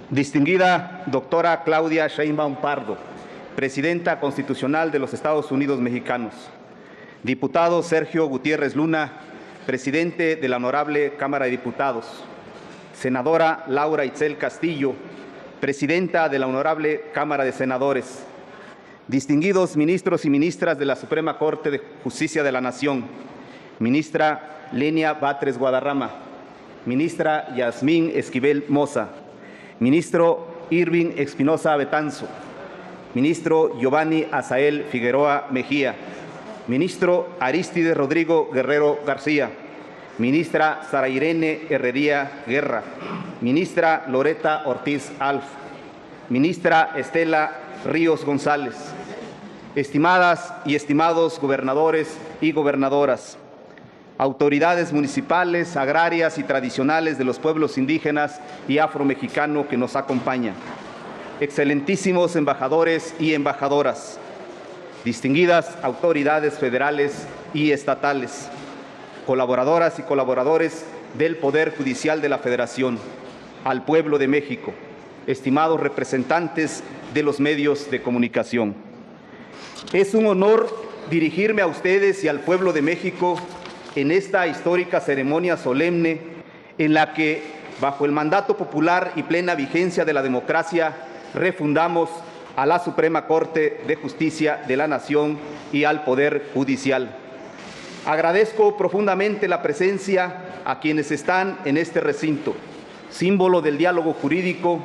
Distinguida doctora Claudia Sheinbaum Pardo, Presidenta Constitucional de los Estados Unidos Mexicanos. Diputado Sergio Gutiérrez Luna, Presidente de la Honorable Cámara de Diputados. Senadora Laura Itzel Castillo, Presidenta de la Honorable Cámara de Senadores. Distinguidos ministros y ministras de la Suprema Corte de Justicia de la Nación. Ministra Lenia Batres Guadarrama. Ministra Yasmín Esquivel Moza. Ministro Irving Espinosa Betanzo. Ministro Giovanni Azael Figueroa Mejía. Ministro Arístides Rodrigo Guerrero García. Ministra Sara Irene Herrería Guerra. Ministra Loreta Ortiz Alf. Ministra Estela Ríos González. Estimadas y estimados gobernadores y gobernadoras, autoridades municipales, agrarias y tradicionales de los pueblos indígenas y afromexicano que nos acompañan, excelentísimos embajadores y embajadoras, distinguidas autoridades federales y estatales, colaboradoras y colaboradores del Poder Judicial de la Federación, al pueblo de México, estimados representantes de los medios de comunicación. Es un honor dirigirme a ustedes y al pueblo de México en esta histórica ceremonia solemne en la que, bajo el mandato popular y plena vigencia de la democracia, refundamos a la Suprema Corte de Justicia de la Nación y al Poder Judicial. Agradezco profundamente la presencia a quienes están en este recinto, símbolo del diálogo jurídico,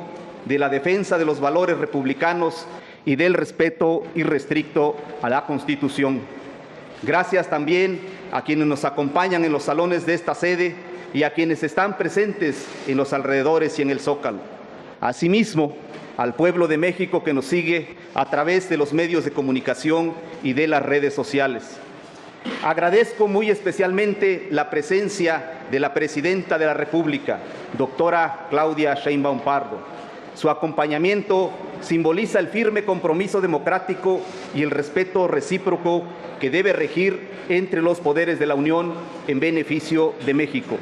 de la defensa de los valores republicanos y del respeto irrestricto a la Constitución. Gracias también a quienes nos acompañan en los salones de esta sede y a quienes están presentes en los alrededores y en el Zócalo. Asimismo, al pueblo de México que nos sigue a través de los medios de comunicación y de las redes sociales. Agradezco muy especialmente la presencia de la Presidenta de la República, doctora Claudia Sheinbaum Pardo. Su acompañamiento simboliza el firme compromiso democrático y el respeto recíproco que debe regir entre los poderes de la Unión en beneficio de México.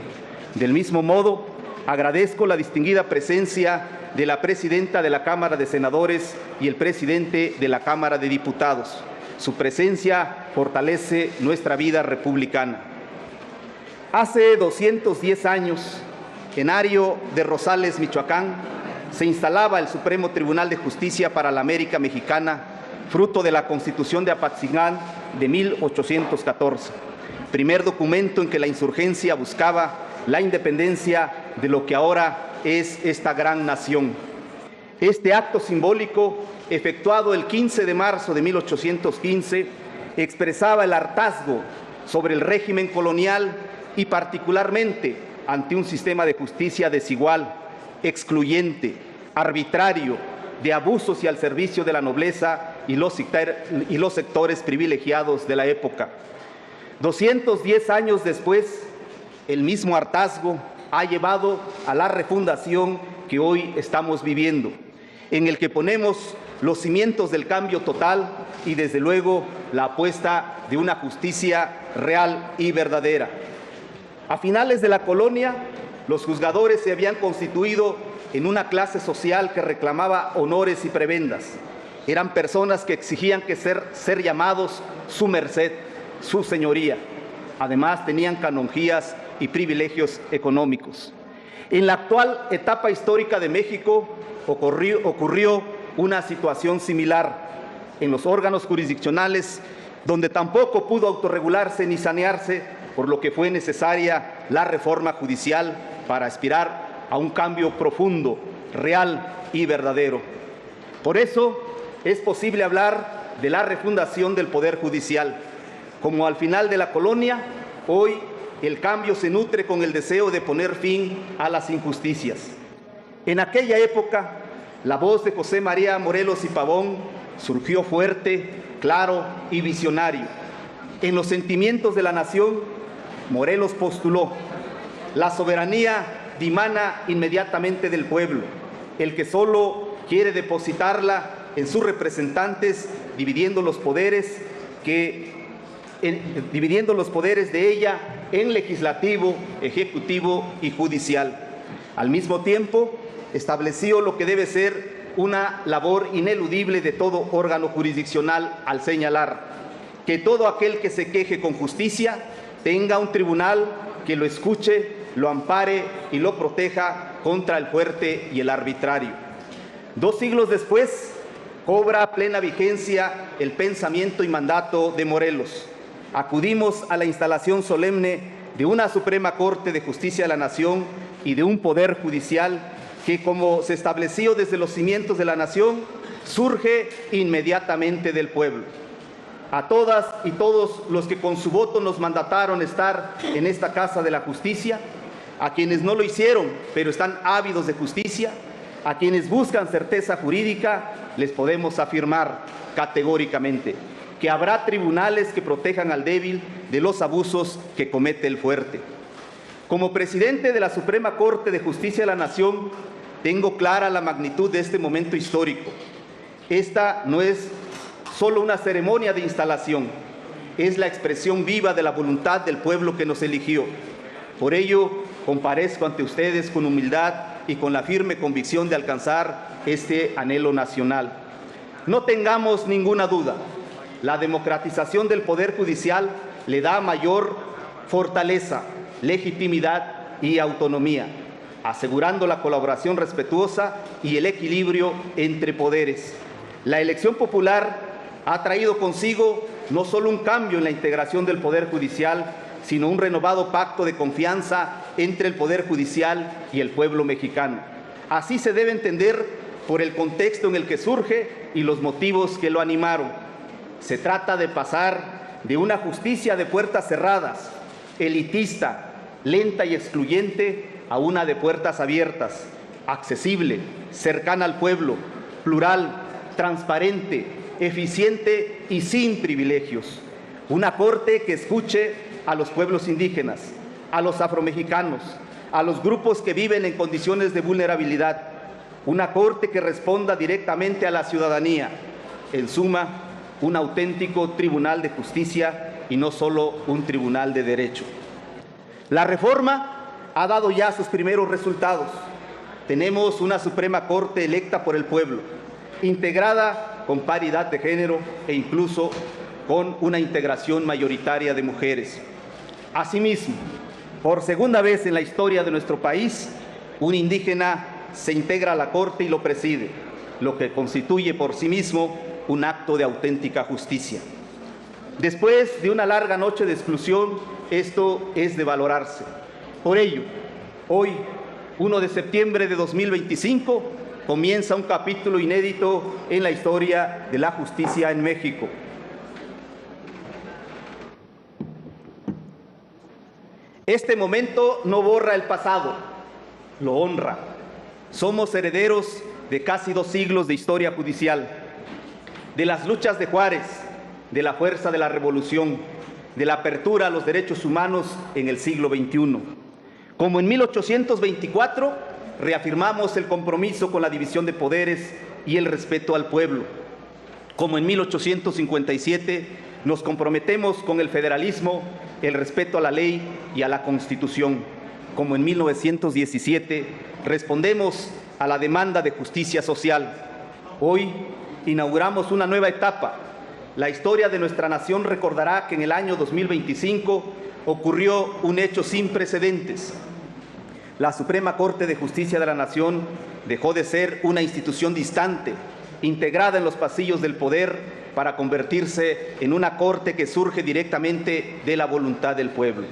Del mismo modo, agradezco la distinguida presencia de la Presidenta de la Cámara de Senadores y el Presidente de la Cámara de Diputados. Su presencia fortalece nuestra vida republicana. Hace 210 años, en Ario de Rosales, Michoacán, se instalaba el Supremo Tribunal de Justicia para la América Mexicana, fruto de la Constitución de Apatzingán de 1814, primer documento en que la insurgencia buscaba la independencia de lo que ahora es esta gran nación. Este acto simbólico, efectuado el 15 de marzo de 1815, expresaba el hartazgo sobre el régimen colonial y particularmente ante un sistema de justicia desigual, excluyente, arbitrario, de abusos y al servicio de la nobleza y los sectores privilegiados de la época. 210 años después, el mismo hartazgo ha llevado a la refundación que hoy estamos viviendo, en el que ponemos los cimientos del cambio total y, desde luego, la apuesta de una justicia real y verdadera. A finales de la colonia, los juzgadores se habían constituido en una clase social que reclamaba honores y prebendas. Eran personas que exigían ser llamados su merced, su señoría. Además, tenían canonjías y privilegios económicos. En la actual etapa histórica de México ocurrió una situación similar en los órganos jurisdiccionales, donde tampoco pudo autorregularse ni sanearse, por lo que fue necesaria la reforma judicial para aspirar a un cambio profundo, real y verdadero. Por eso es posible hablar de la refundación del Poder Judicial. Como al final de la colonia, hoy el cambio se nutre con el deseo de poner fin a las injusticias. En aquella época, la voz de José María Morelos y Pavón surgió fuerte, claro y visionario. En los sentimientos de la nación, Morelos postuló: la soberanía dimana inmediatamente del pueblo, el que solo quiere depositarla en sus representantes, dividiendo los poderes de ella en legislativo, ejecutivo y judicial. Al mismo tiempo, estableció lo que debe ser una labor ineludible de todo órgano jurisdiccional al señalar que todo aquel que se queje con justicia tenga un tribunal que lo escuche, lo ampare y lo proteja contra el fuerte y el arbitrario. 2 siglos después, cobra plena vigencia el pensamiento y mandato de Morelos. Acudimos a la instalación solemne de una Suprema Corte de Justicia de la Nación y de un Poder Judicial que, como se estableció desde los cimientos de la nación, surge inmediatamente del pueblo. A todas y todos los que con su voto nos mandataron estar en esta Casa de la Justicia, a quienes no lo hicieron, pero están ávidos de justicia, a quienes buscan certeza jurídica, les podemos afirmar categóricamente que habrá tribunales que protejan al débil de los abusos que comete el fuerte. Como presidente de la Suprema Corte de Justicia de la Nación, tengo clara la magnitud de este momento histórico. Esta no es solo una ceremonia de instalación, es la expresión viva de la voluntad del pueblo que nos eligió. Por ello, comparezco ante ustedes con humildad y con la firme convicción de alcanzar este anhelo nacional. No tengamos ninguna duda, la democratización del Poder Judicial le da mayor fortaleza, legitimidad y autonomía, asegurando la colaboración respetuosa y el equilibrio entre poderes. La elección popular ha traído consigo no solo un cambio en la integración del Poder Judicial, sino un renovado pacto de confianza entre el Poder Judicial y el pueblo mexicano. Así se debe entender por el contexto en el que surge y los motivos que lo animaron. Se trata de pasar de una justicia de puertas cerradas, elitista, lenta y excluyente, a una de puertas abiertas, accesible, cercana al pueblo, plural, transparente, eficiente y sin privilegios. Una corte que escuche a los pueblos indígenas, a los afromexicanos, a los grupos que viven en condiciones de vulnerabilidad. Una corte que responda directamente a la ciudadanía. En suma, un auténtico tribunal de justicia y no solo un tribunal de derecho. La reforma ha dado ya sus primeros resultados. Tenemos una Suprema Corte electa por el pueblo, integrada con paridad de género e incluso con una integración mayoritaria de mujeres. Asimismo, por segunda vez en la historia de nuestro país, un indígena se integra a la Corte y lo preside, lo que constituye por sí mismo un acto de auténtica justicia. Después de una larga noche de exclusión, esto es de valorarse. Por ello, hoy, 1 de septiembre de 2025, comienza un capítulo inédito en la historia de la justicia en México. Este momento no borra el pasado, lo honra. Somos herederos de casi 2 siglos de historia judicial, de las luchas de Juárez, de la fuerza de la revolución, de la apertura a los derechos humanos en el siglo XXI. Como en 1824, reafirmamos el compromiso con la división de poderes y el respeto al pueblo. Como en 1857, nos comprometemos con el federalismo, el respeto a la ley y a la Constitución. Como en 1917, respondemos a la demanda de justicia social. Hoy inauguramos una nueva etapa. La historia de nuestra nación recordará que en el año 2025 ocurrió un hecho sin precedentes. La Suprema Corte de Justicia de la Nación dejó de ser una institución distante, integrada en los pasillos del poder, para convertirse en una corte que surge directamente de la voluntad del pueblo.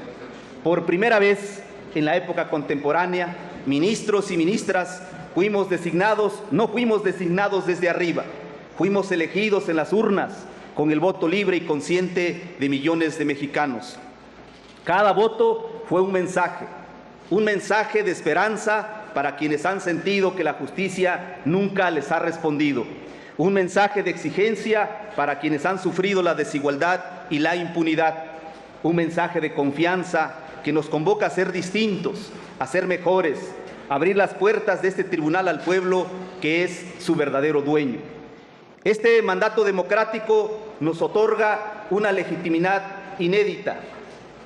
Por primera vez en la época contemporánea, ministros y ministras no fuimos designados desde arriba, fuimos elegidos en las urnas con el voto libre y consciente de millones de mexicanos. Cada voto fue un mensaje de esperanza para quienes han sentido que la justicia nunca les ha respondido, un mensaje de exigencia para quienes han sufrido la desigualdad y la impunidad, un mensaje de confianza que nos convoca a ser distintos, a ser mejores, a abrir las puertas de este tribunal al pueblo que es su verdadero dueño. Este mandato democrático nos otorga una legitimidad inédita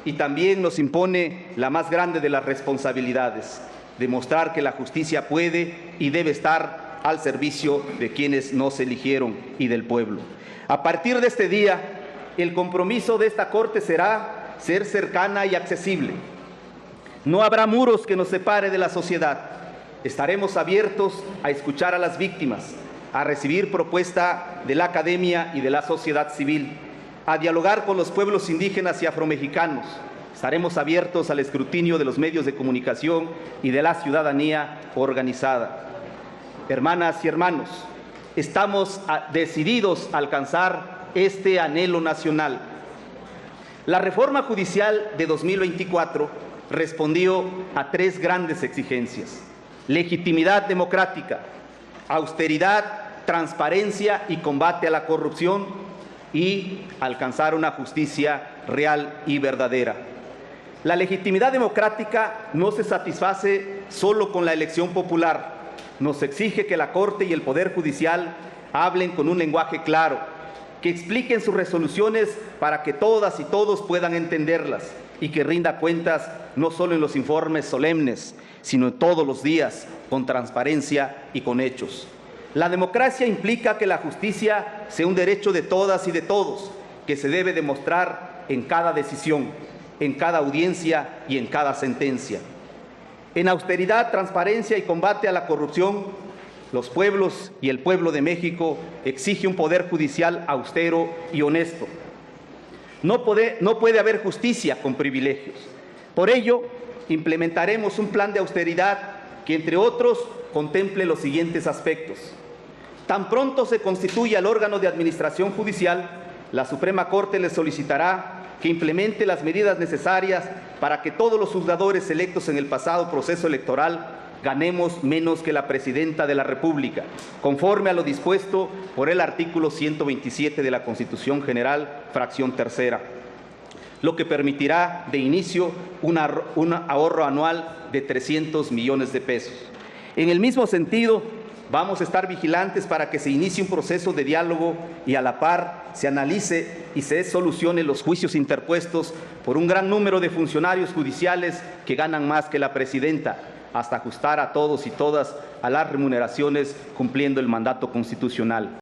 y también nos impone la más grande de las responsabilidades, demostrar que la justicia puede y debe estar al servicio de quienes nos eligieron y del pueblo. A partir de este día, el compromiso de esta Corte será ser cercana y accesible. No habrá muros que nos separe de la sociedad. Estaremos abiertos a escuchar a las víctimas, a recibir propuesta de la academia y de la sociedad civil, a dialogar con los pueblos indígenas y afromexicanos. Estaremos abiertos al escrutinio de los medios de comunicación y de la ciudadanía organizada. Hermanas y hermanos, estamos decididos a alcanzar este anhelo nacional. La reforma judicial de 2024 respondió a tres grandes exigencias: legitimidad democrática, austeridad, transparencia y combate a la corrupción, y alcanzar una justicia real y verdadera. La legitimidad democrática no se satisface solo con la elección popular. Nos exige que la Corte y el Poder Judicial hablen con un lenguaje claro, que expliquen sus resoluciones para que todas y todos puedan entenderlas, y que rinda cuentas no solo en los informes solemnes, sino todos los días, con transparencia y con hechos. La democracia implica que la justicia sea un derecho de todas y de todos, que se debe demostrar en cada decisión, en cada audiencia y en cada sentencia. En austeridad, transparencia y combate a la corrupción, los pueblos y el pueblo de México exige un poder judicial austero y honesto. No puede haber justicia con privilegios. Por ello, implementaremos un plan de austeridad que, entre otros, contemple los siguientes aspectos. Tan pronto se constituya el órgano de administración judicial, la Suprema Corte le solicitará que implemente las medidas necesarias para que todos los juzgadores electos en el pasado proceso electoral ganemos menos que la Presidenta de la República, conforme a lo dispuesto por el artículo 127 de la Constitución General, fracción tercera, lo que permitirá de inicio un ahorro anual de 300 millones de pesos. En el mismo sentido, vamos a estar vigilantes para que se inicie un proceso de diálogo y a la par se analice y se solucione los juicios interpuestos por un gran número de funcionarios judiciales que ganan más que la Presidenta, hasta ajustar a todos y todas a las remuneraciones cumpliendo el mandato constitucional.